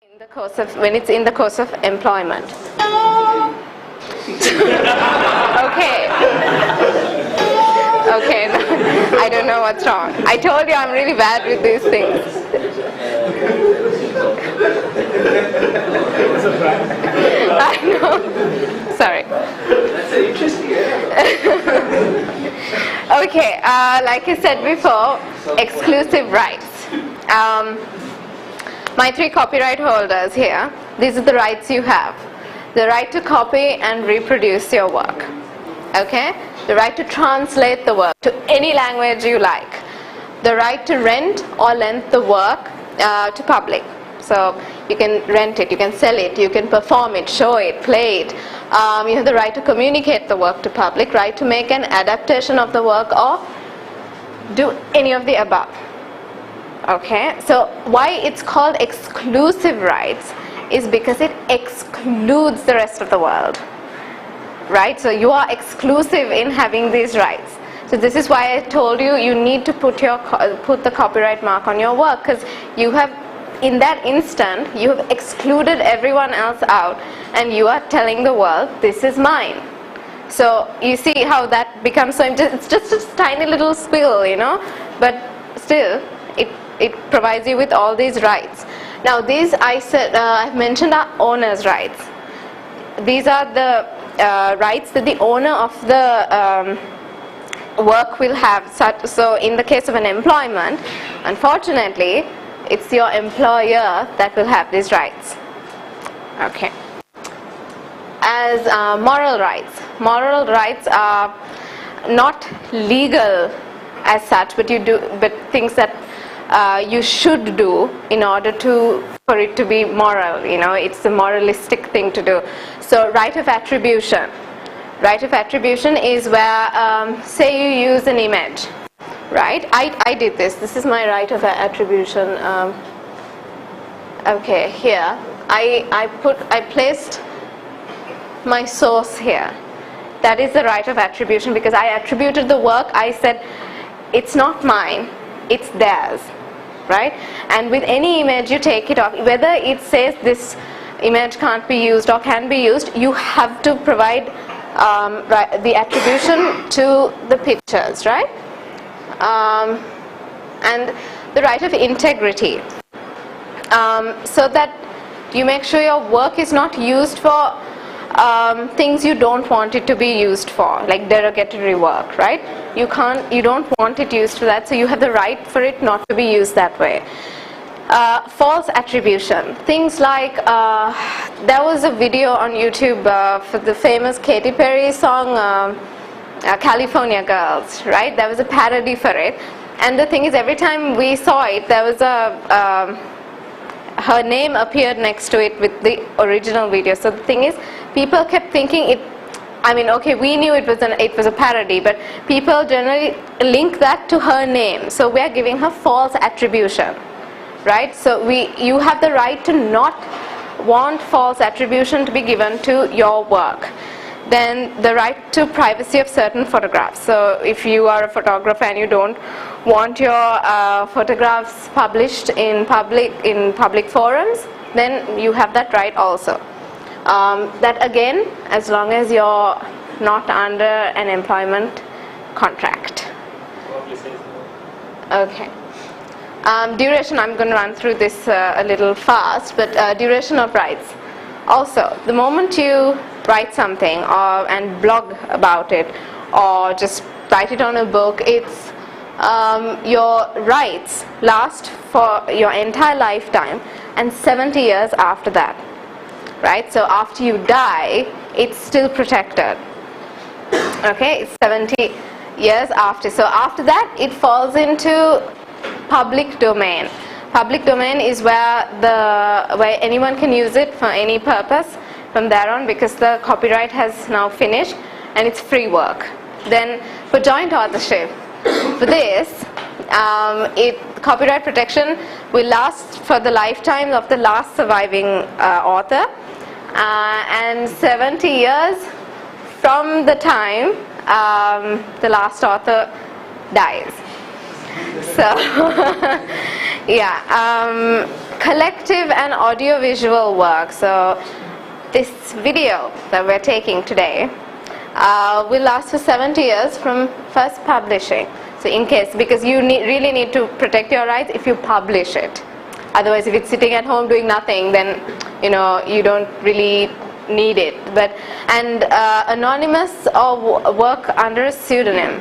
when it's in the course of employment. Okay. Okay, I don't know what's wrong. I told you I'm really bad with these things. I know. Sorry. That's an interesting area. Okay, like I said before, exclusive rights. My three copyright holders here, these are the rights you have. The right to copy and reproduce your work. Okay? The right to translate the work to any language you like. The right to rent or lend the work to public. So you can rent it, you can sell it, you can perform it, show it, play it. You have the right to communicate the work to public, right to make an adaptation of the work or do any of the above. Okay, so why it's called exclusive rights is because it excludes the rest of the world. Right, so you are exclusive in having these rights. So this is why I told you you need to put the copyright mark on your work, because you have, in that instant, you have excluded everyone else out and you are telling the world, this is mine. So you see how that becomes so, it's just a tiny little squiggle, you know, but still it provides you with all these rights. Now these I've mentioned are owner's rights. These are the rights that the owner of the work will have. So in the case of an employment, unfortunately, it's your employer that will have these rights. Okay. As moral rights. Moral rights are not legal as such, but things that you should do in order for it to be moral. You know, it's a moralistic thing to do. So right of attribution. Right of attribution is where, say you use an image, right? I did this. This is my right of attribution. Okay, here. I placed my source here. That is the right of attribution because I attributed the work. I said, it's not mine, it's theirs. Right? And with any image you take it off, whether it says this image can't be used or can be used, you have to provide the attribution to the pictures, right? And the right of integrity, so that you make sure your work is not used for things you don't want it to be used for, like derogatory work, right? You don't want it used for that, so you have the right for it not to be used that way. False attribution. Things like, there was a video on YouTube for the famous Katy Perry song, California Girls, right? There was a parody for it. And the thing is, every time we saw it, there was her name appeared next to it with the original video. So the thing is, people kept thinking okay, we knew it was a parody, but people generally link that to her name. So we are giving her false attribution, right? So you have the right to not want false attribution to be given to your work. Then the right to privacy of certain photographs. So if you are a photographer and you don't want your photographs published in public forums, then you have that right also. That again, as long as you're not under an employment contract. Okay. Duration, I'm going to run through this a little fast, but duration of rights. Also, the moment you write something and blog about it, or just write it on a book, it's your rights last for your entire lifetime and 70 years after that. Right? So after you die, it's still protected. Okay? It's 70 years after. So after that, it falls into public domain. Public domain is where anyone can use it for any purpose from there on, because the copyright has now finished and it's free work. Then for joint authorship, for this, copyright protection will last for the lifetime of the last surviving author, and 70 years from the time the last author dies. So yeah, collective and audiovisual work. So this video that we're taking today will last for 70 years from first publishing. So in case, because you really need to protect your rights if you publish it. Otherwise, if it's sitting at home doing nothing, then you don't really need it. And anonymous or work under a pseudonym.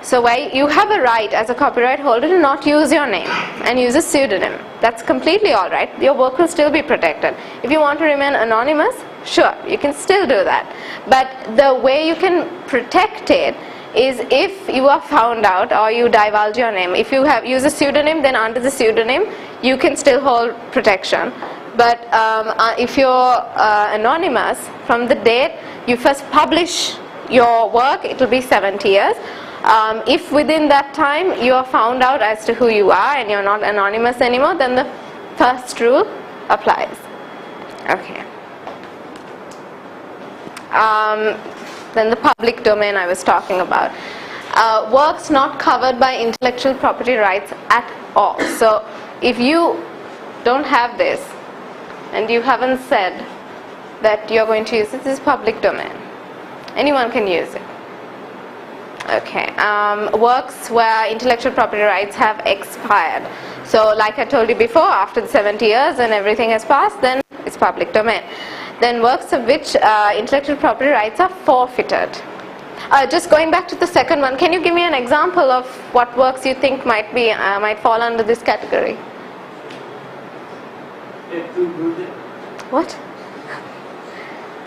So where you have a right as a copyright holder to not use your name and use a pseudonym. That's completely alright. Your work will still be protected. If you want to remain anonymous, sure, you can still do that. But the way you can protect it is if you are found out or you divulge your name. If you use a pseudonym, then under the pseudonym you can still hold protection. But if you're anonymous, from the date you first publish your work, it will be 70 years. If within that time you are found out as to who you are and you're not anonymous anymore, then the first rule applies. Okay. Then the public domain I was talking about. Works not covered by intellectual property rights at all. So if you don't have this and you haven't said that you're going to use it, this is public domain. Anyone can use it. Okay. Works where intellectual property rights have expired. So like I told you before, after the 70 years and everything has passed, then it's public domain. Then works of which intellectual property rights are forfeited. Just going back to the second one, can you give me an example of what works you think might fall under this category? What?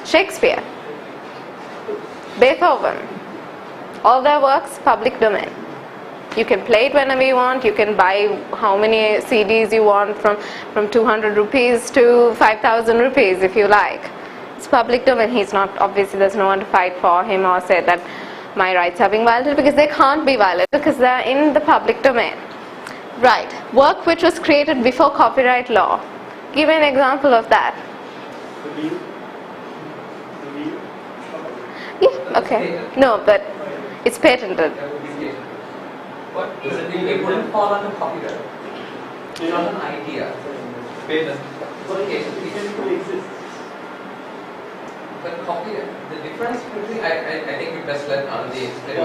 Shakespeare, Beethoven, all their works public domain. You can play it whenever you want. You can buy how many CDs you want, from 200 rupees to 5,000 rupees if you like. It's public domain. He's not, obviously there's no one to fight for him or say that my rights are being violated, because they can't be violated because they're in the public domain. Right. Work which was created before copyright law. Give me an example of that. Yeah, okay. No, but it's patented. What? It wouldn't fall under copyright. It's not an idea. Patent. Okay, so it still exists. But copyright, the difference between, I think we best let Anudi explain.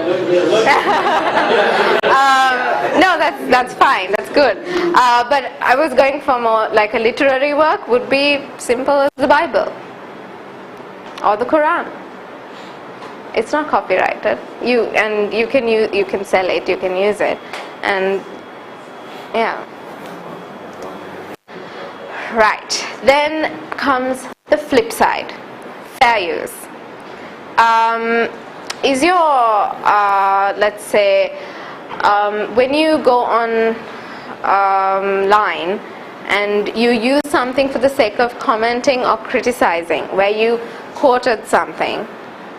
No, that's fine. That's good. But I was going for more like a literary work would be simple as the Bible or the Quran. It's not copyrighted. You can sell it, you can use it, and yeah. Right. Then comes the flip side, fair use. Is your let's say when you go on line and you use something for the sake of commenting or criticizing, where you quoted something,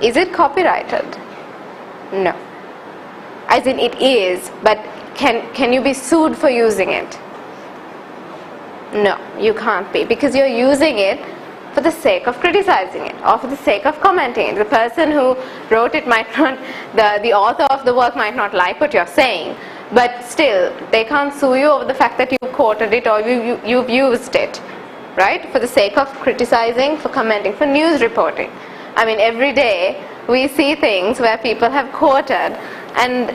is it copyrighted? No. As in it is, but can you be sued for using it? No, you can't be, because you're using it for the sake of criticizing it or for the sake of commenting it. The person who wrote it might not, the author of the work might not like what you're saying, but still they can't sue you over the fact that you quoted it or you've used it, right? For the sake of criticizing, for commenting, for news reporting. I mean, every day we see things where people have quoted and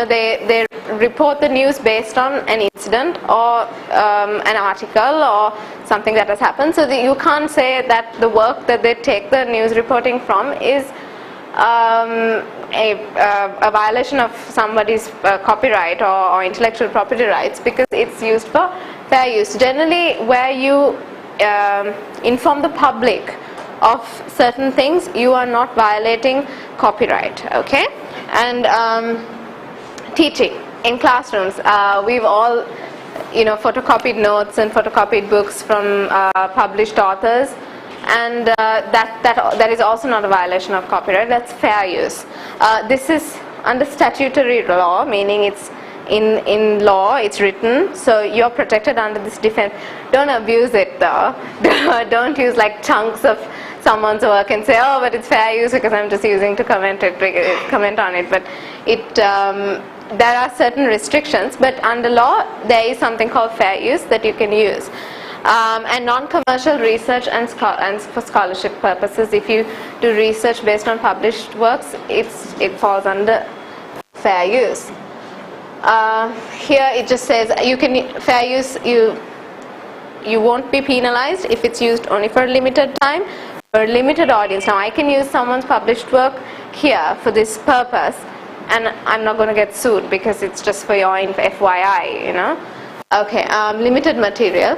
they report the news based on an incident or an article or something that has happened. So you can't say that the work that they take the news reporting from is a violation of somebody's copyright or intellectual property rights, because it's used for fair use. Generally, where you inform the public of certain things, you are not violating copyright. Okay. And teaching in classrooms, we've all photocopied notes and photocopied books from published authors, and that is also not a violation of copyright. That's fair use. This is under statutory law, meaning it's in law, it's written, so you're protected under this defense. Don't abuse it though. Don't use like chunks of someone's work and say, oh, but it's fair use because I'm just using to comment on it. But there are certain restrictions, but under law there is something called fair use that you can use. And non-commercial research and for scholarship purposes, if you do research based on published works, it falls under fair use. Here it just says you can fair use, you won't be penalized if it's used only for a limited time, for a limited audience. Now I can use someone's published work here for this purpose, and I'm not going to get sued because it's just for your FYI, you know. Okay, limited material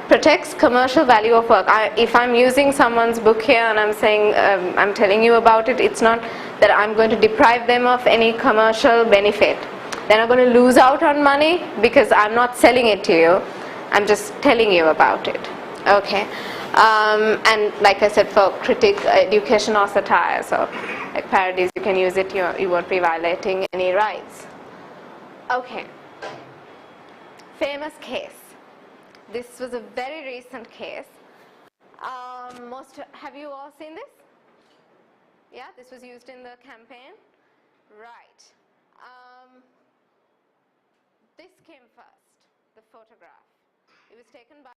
protects commercial value of work. If I'm using someone's book here and I'm saying, I'm telling you about it, it's not that I'm going to deprive them of any commercial benefit. They're not going to lose out on money because I'm not selling it to you. I'm just telling you about it. Okay, and like I said, for critique, education or satire, so like parodies, you can use it, you won't be violating any rights. Okay, famous case. This was a very recent case. Have you all seen this? Yeah, this was used in the campaign. Right. This came first, the photograph. It was taken by